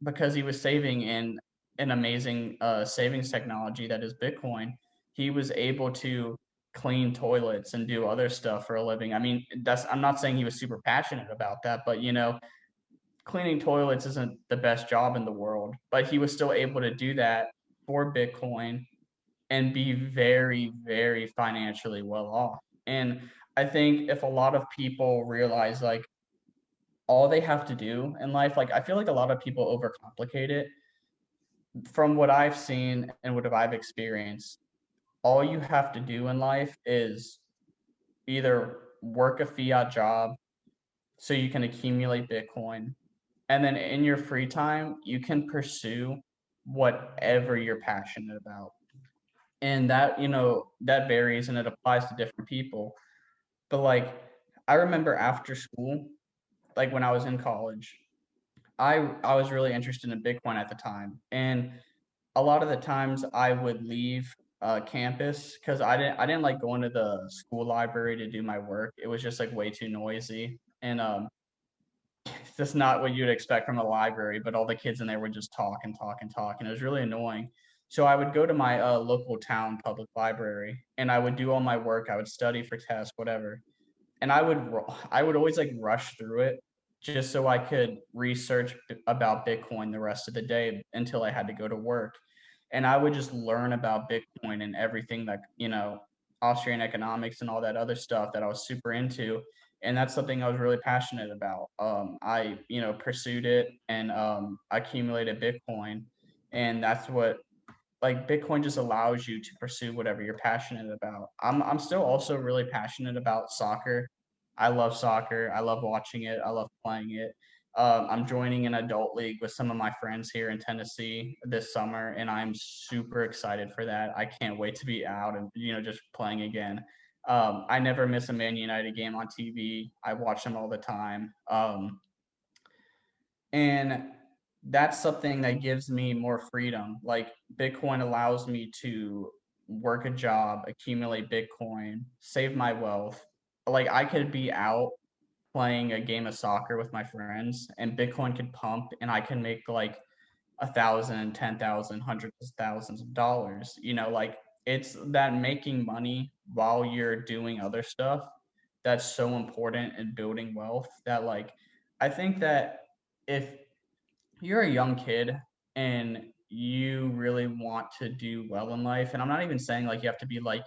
because he was saving in an amazing savings technology that is Bitcoin, he was able to clean toilets and do other stuff for a living. I mean, I'm not saying he was super passionate about that, but cleaning toilets isn't the best job in the world, but he was still able to do that for Bitcoin and be very, very financially well off. And I think if a lot of people realize like all they have to do in life, like I feel like a lot of people overcomplicate it. From what I've seen and what I've experienced, all you have to do in life is either work a fiat job so you can accumulate Bitcoin, and then in your free time, you can pursue whatever you're passionate about. And that, that varies and it applies to different people. But like, I remember after school, like when I was in college, I was really interested in Bitcoin at the time. And a lot of the times I would leave campus because I didn't like going to the school library to do my work. It was just like way too noisy. And it's just not what you'd expect from a library, but all the kids in there would just talk and talk and talk, and it was really annoying. So I would go to my local town public library, and I would do all my work. I would study for tests, whatever, and I would always like rush through it just so I could research about Bitcoin the rest of the day until I had to go to work, and I would just learn about Bitcoin and everything that Austrian economics and all that other stuff that I was super into, and that's something I was really passionate about. I pursued it and accumulated Bitcoin, and that's what like Bitcoin just allows you to pursue whatever you're passionate about. I'm still also really passionate about soccer. I love soccer. I love watching it. I love playing it. I'm joining an adult league with some of my friends here in Tennessee this summer, and I'm super excited for that. I can't wait to be out and just playing again. I never miss a Man United game on TV. I watch them all the time. And that's something that gives me more freedom. Like Bitcoin allows me to work a job, accumulate Bitcoin, save my wealth. Like I could be out playing a game of soccer with my friends and Bitcoin could pump and I can make like 1,000, 10,000, hundreds of thousands of dollars. Like it's that making money while you're doing other stuff that's so important in building wealth that like I think that if you're a young kid and you really want to do well in life, and I'm not even saying like you have to be like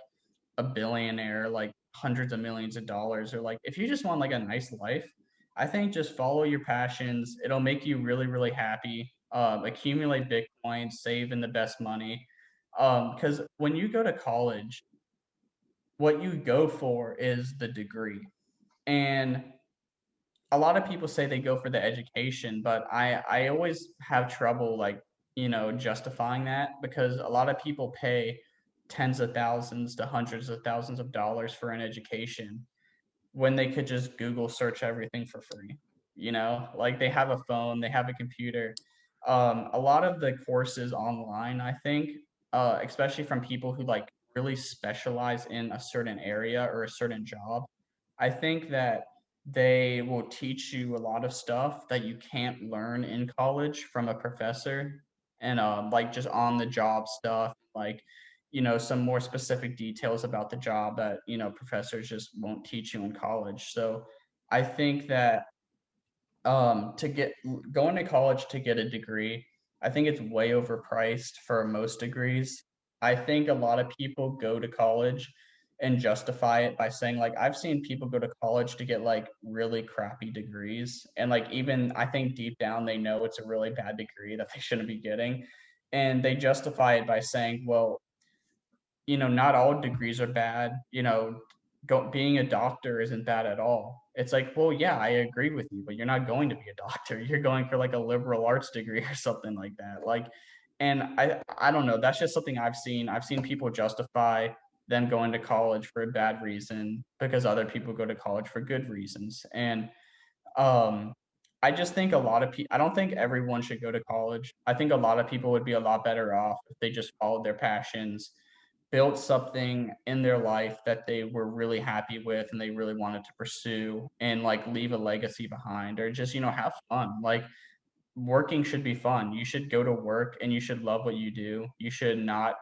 a billionaire, like hundreds of millions of dollars, or like if you just want like a nice life, I think just follow your passions. It'll make you really, really happy. Accumulate Bitcoin, save in the best money. Because when you go to college, what you go for is the degree. And a lot of people say they go for the education, but I always have trouble like, justifying that because a lot of people pay tens of thousands to hundreds of thousands of dollars for an education when they could just Google search everything for free. Like they have a phone, they have a computer. A lot of the courses online, I think, especially from people who like really specialize in a certain area or a certain job, I think that they will teach you a lot of stuff that you can't learn in college from a professor and like just on the job stuff, like some more specific details about the job that professors just won't teach you in college. So I think that to get going to college to get a degree, I think it's way overpriced for most degrees. I think a lot of people go to college and justify it by saying like I've seen people go to college to get like really crappy degrees and like even I think deep down they know it's a really bad degree that they shouldn't be getting, and they justify it by saying, well, not all degrees are bad. Being a doctor isn't bad at all. It's like, well, yeah, I agree with you, but you're not going to be a doctor. You're going for like a liberal arts degree or something like that. Like, and I don't know. That's just something I've seen. I've seen people justify them going to college for a bad reason because other people go to college for good reasons. And um, I just think a lot of people. I don't think everyone should go to college. I think a lot of people would be a lot better off if they just followed their passions, built something in their life that they were really happy with and they really wanted to pursue and like leave a legacy behind or just have fun. Like working should be fun. You should go to work and you should love what you do. You should not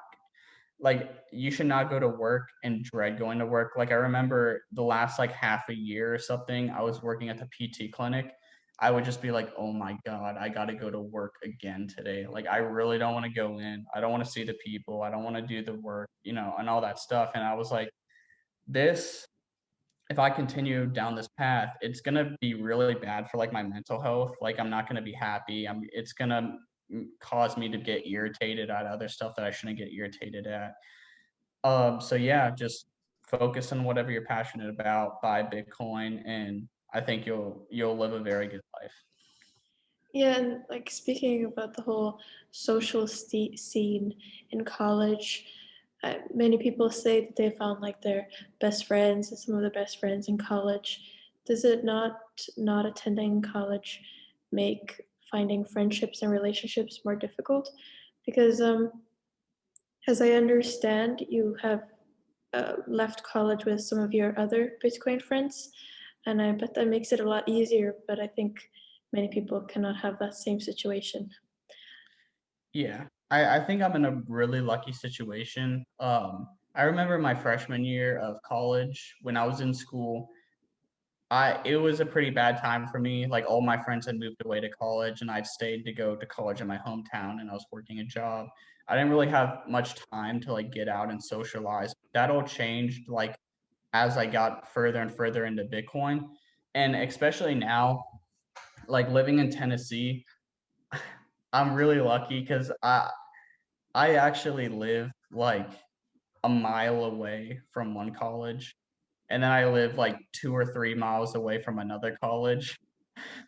go to work and dread going to work. Like I remember the last like half a year or something, I was working at the PT clinic. I would just be like, oh my God, I got to go to work again today. Like, I really don't want to go in. I don't want to see the people. I don't want to do the work, and all that stuff. And I was like, this if I continue down this path, it's gonna be really bad for like my mental health. Like I'm not gonna be happy. It's gonna cause me to get irritated at other stuff that I shouldn't get irritated at. So yeah, just focus on whatever you're passionate about, buy Bitcoin, and I think you'll live a very good life. Yeah, and like speaking about the whole social scene in college, many people say that they found like their best friends and some of their best friends in college. Does it not attending college make finding friendships and relationships more difficult? Because as I understand, you have left college with some of your other Bitcoin friends, and I bet that makes it a lot easier. But I think many people cannot have that same situation. Yeah, I think I'm in a really lucky situation. I remember my freshman year of college when I was in school. It was a pretty bad time for me. Like all my friends had moved away to college, and I'd stayed to go to college in my hometown, and I was working a job. I didn't really have much time to like get out and socialize. That all changed like as I got further and further into Bitcoin, and especially now, like living in Tennessee, I'm really lucky because I actually live like a mile away from one college, and then I live like 2 or 3 miles away from another college.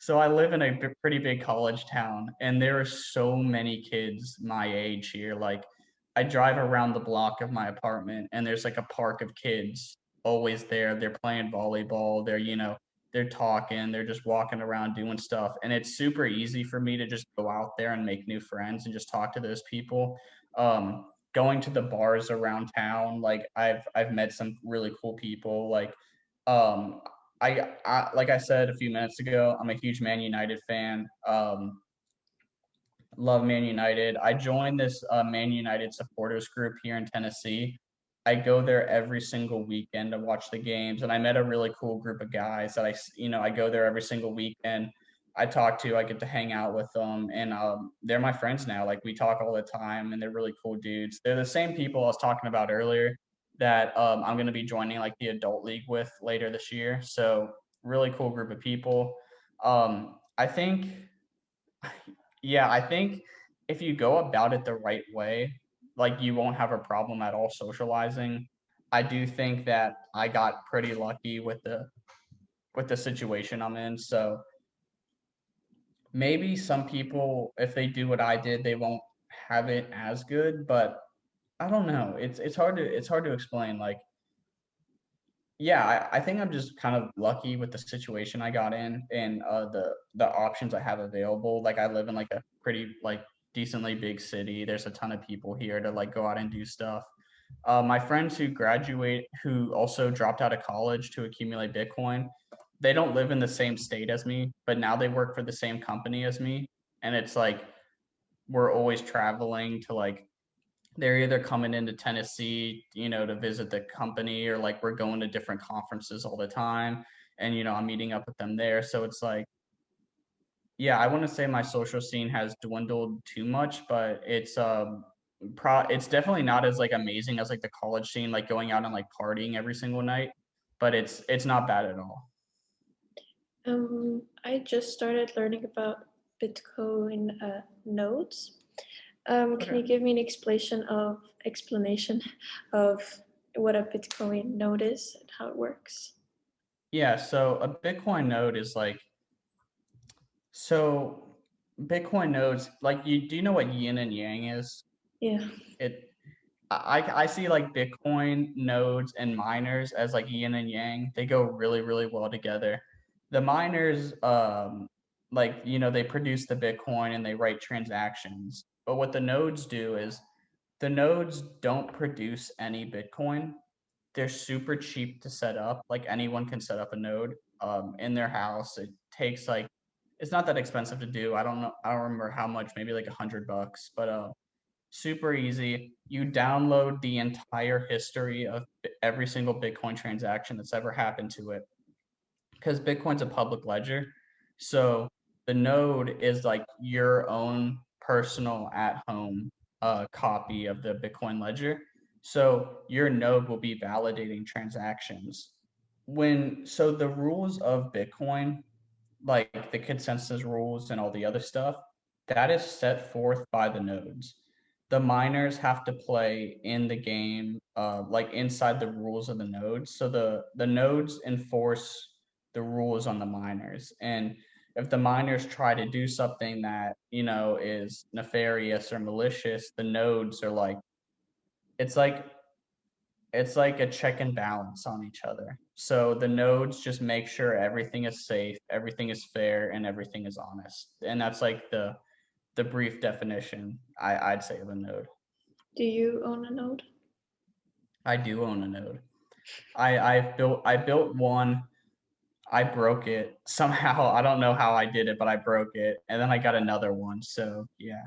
So I live in a pretty big college town, and there are so many kids my age here. Like I drive around the block of my apartment, and there's like a park of kids always there. They're playing volleyball. They're talking. They're just walking around doing stuff, and it's super easy for me to just go out there and make new friends and just talk to those people. Going to the bars around town, like I've met some really cool people. Um, like I said a few minutes ago, I'm a huge Man United fan. Love Man United. I joined this Man United supporters group here in Tennessee. I go there every single weekend to watch the games, and I met a really cool group of guys that I go there every single weekend. I talk to, I get to hang out with them, and they're my friends now. Like we talk all the time, and they're really cool dudes. They're the same people I was talking about earlier that I'm going to be joining like the adult league with later this year. So really cool group of people. I think yeah, I think if you go about it the right way, like you won't have a problem at all socializing. I do think that I got pretty lucky with the situation I'm in. So maybe some people, if they do what I did, they won't have it as good. But I don't know. It's hard to explain. Like yeah, I think I'm just kind of lucky with the situation I got in and the options I have available. Like I live in like a pretty like decently big city. There's a ton of people here to like go out and do stuff. My friends who also dropped out of college to accumulate Bitcoin, they don't live in the same state as me, but now they work for the same company as me. And it's like we're always traveling to like they're either coming into Tennessee, to visit the company or like we're going to different conferences all the time. And, I'm meeting up with them there. So it's like, yeah, I wouldn't say my social scene has dwindled too much, but it's definitely not as like amazing as like the college scene, like going out and like partying every single night, but it's not bad at all. I just started learning about Bitcoin nodes. Can Okay. you give me an explanation of what a Bitcoin node is and how it works? Yeah, so a Bitcoin node is like so Bitcoin nodes, like you do you know what yin and yang is? Yeah. It I see like Bitcoin nodes and miners as like yin and yang. They go really, really well together. The miners, they produce the Bitcoin and they write transactions. But what the nodes do is the nodes don't produce any Bitcoin. They're super cheap to set up. Like anyone can set up a node in their house. It takes like it's not that expensive to do. I don't know. I don't remember how much. Maybe like $100, but super easy. You download the entire history of every single Bitcoin transaction that's ever happened to it because Bitcoin's a public ledger. So the node is like your own personal at home copy of the Bitcoin ledger. So your node will be validating transactions. So the rules of Bitcoin, like the consensus rules and all the other stuff, that is set forth by the nodes. The miners have to play in the game, like inside the rules of the nodes. So the nodes enforce the rules on the miners. And if the miners try to do something that, is nefarious or malicious, the nodes are like, it's like it's like a check and balance on each other. So the nodes just make sure everything is safe, everything is fair, and everything is honest. And that's like the brief definition I'd say of a node. Do you own a node? I do own a node. I built one. I broke it somehow. I don't know how I did it, but I broke it, and then I got another one. So yeah.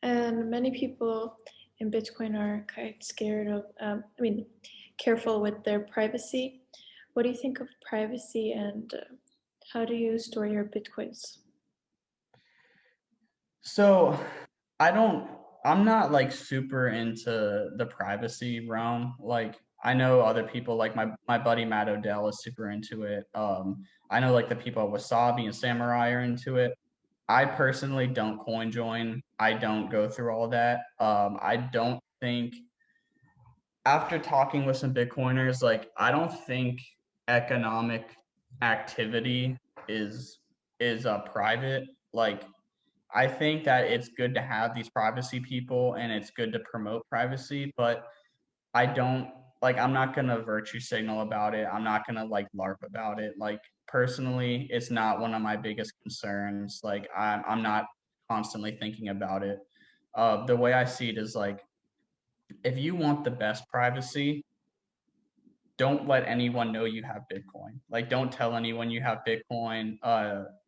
And many people in Bitcoin are quite scared of, careful with their privacy. What do you think of privacy and how do you store your Bitcoins? So I don't I'm not like super into the privacy realm. Like I know other people like my buddy Matt Odell is super into it. I know like the people at Wasabi and Samurai are into it. I personally don't coin join. I don't go through all that. I don't think after talking with some Bitcoiners, like I don't think economic activity is private. Like I think that it's good to have these privacy people and it's good to promote privacy, but I don't I'm not gonna virtue signal about it. I'm not gonna like LARP about it. Like personally, it's not one of my biggest concerns. Like I'm not constantly thinking about it. The way I see it is like if you want the best privacy, don't let anyone know you have Bitcoin. Like don't tell anyone you have Bitcoin.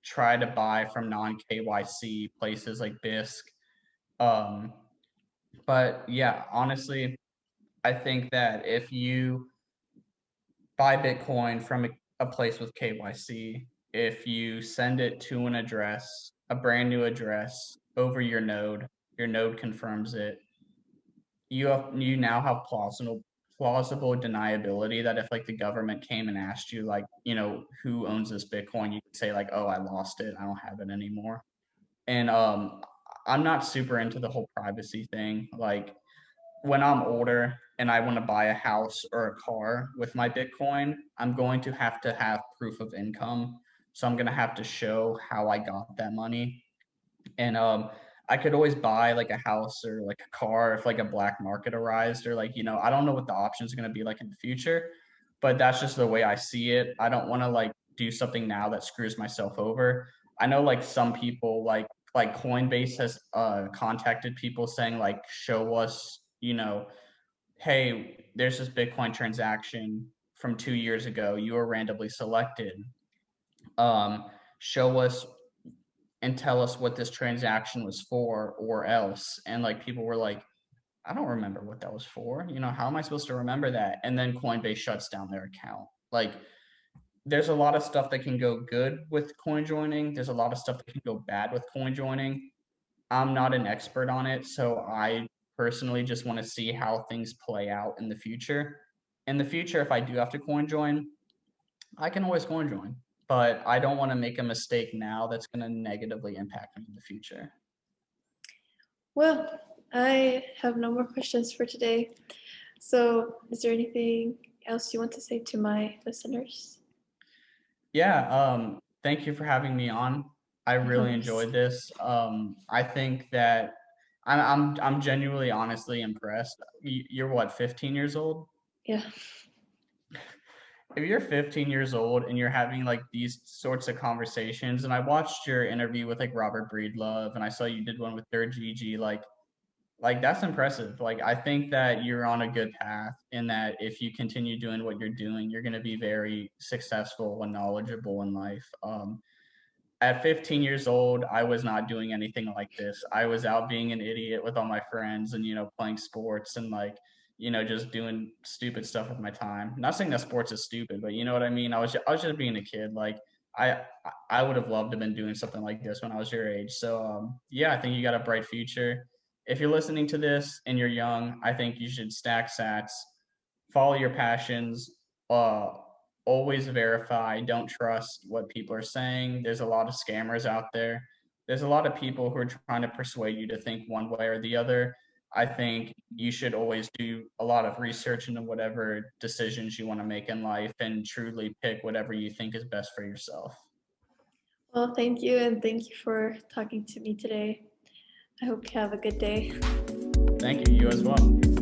Try to buy from non KYC places like Bisq. Um, but yeah, honestly, I think that if you buy Bitcoin from a place with KYC, if you send it to an address, a brand new address over your node confirms it. You now have plausible deniability that if like the government came and asked you like, who owns this Bitcoin, you could say like, oh, I lost it. I don't have it anymore. And I'm not super into the whole privacy thing. Like when I'm older and I want to buy a house or a car with my Bitcoin, I'm going to have proof of income. So I'm going to have to show how I got that money. And I could always buy like a house or like a car if like a black market arised or like, I don't know what the options are going to be like in the future, but that's just the way I see it. I don't want to like do something now that screws myself over. I know like some people like Coinbase has contacted people saying like show us, hey, there's this Bitcoin transaction from 2 years ago. You were randomly selected. Show us and tell us what this transaction was for or else. And like people were like, I don't remember what that was for. How am I supposed to remember that? And then Coinbase shuts down their account. Like there's a lot of stuff that can go good with coin joining. There's a lot of stuff that can go bad with coin joining. I'm not an expert on it, so I personally just want to see how things play out in the future. In the future, if I do have to coin join, I can always coin join, but I don't want to make a mistake now that's going to negatively impact me in the future. Well, I have no more questions for today. So, is there anything else you want to say to my listeners? Yeah, thank you for having me on. I Of really course. enjoyed this. I think that I'm genuinely honestly impressed. You're what, 15 years old? Yeah. If you're 15 years old and you're having like these sorts of conversations, and I watched your interview with like Robert Breedlove, and I saw you did one with Third Gigi, like that's impressive. Like I think that you're on a good path, and that if you continue doing what you're doing, you're going to be very successful and knowledgeable in life. At 15 years old, I was not doing anything like this. I was out being an idiot with all my friends and, playing sports and just doing stupid stuff with my time. Not saying that sports is stupid, but you know what I mean? I was just being a kid. Like I I would have loved to have been doing something like this when I was your age. So yeah, I think you got a bright future. If you're listening to this and you're young, I think you should stack sats, follow your passions, always verify. Don't trust what people are saying. There's a lot of scammers out there. There's a lot of people who are trying to persuade you to think one way or the other. I think you should always do a lot of research into whatever decisions you want to make in life and truly pick whatever you think is best for yourself. Well, thank you, and thank you for talking to me today. I hope you have a good day. Thank you. You as well.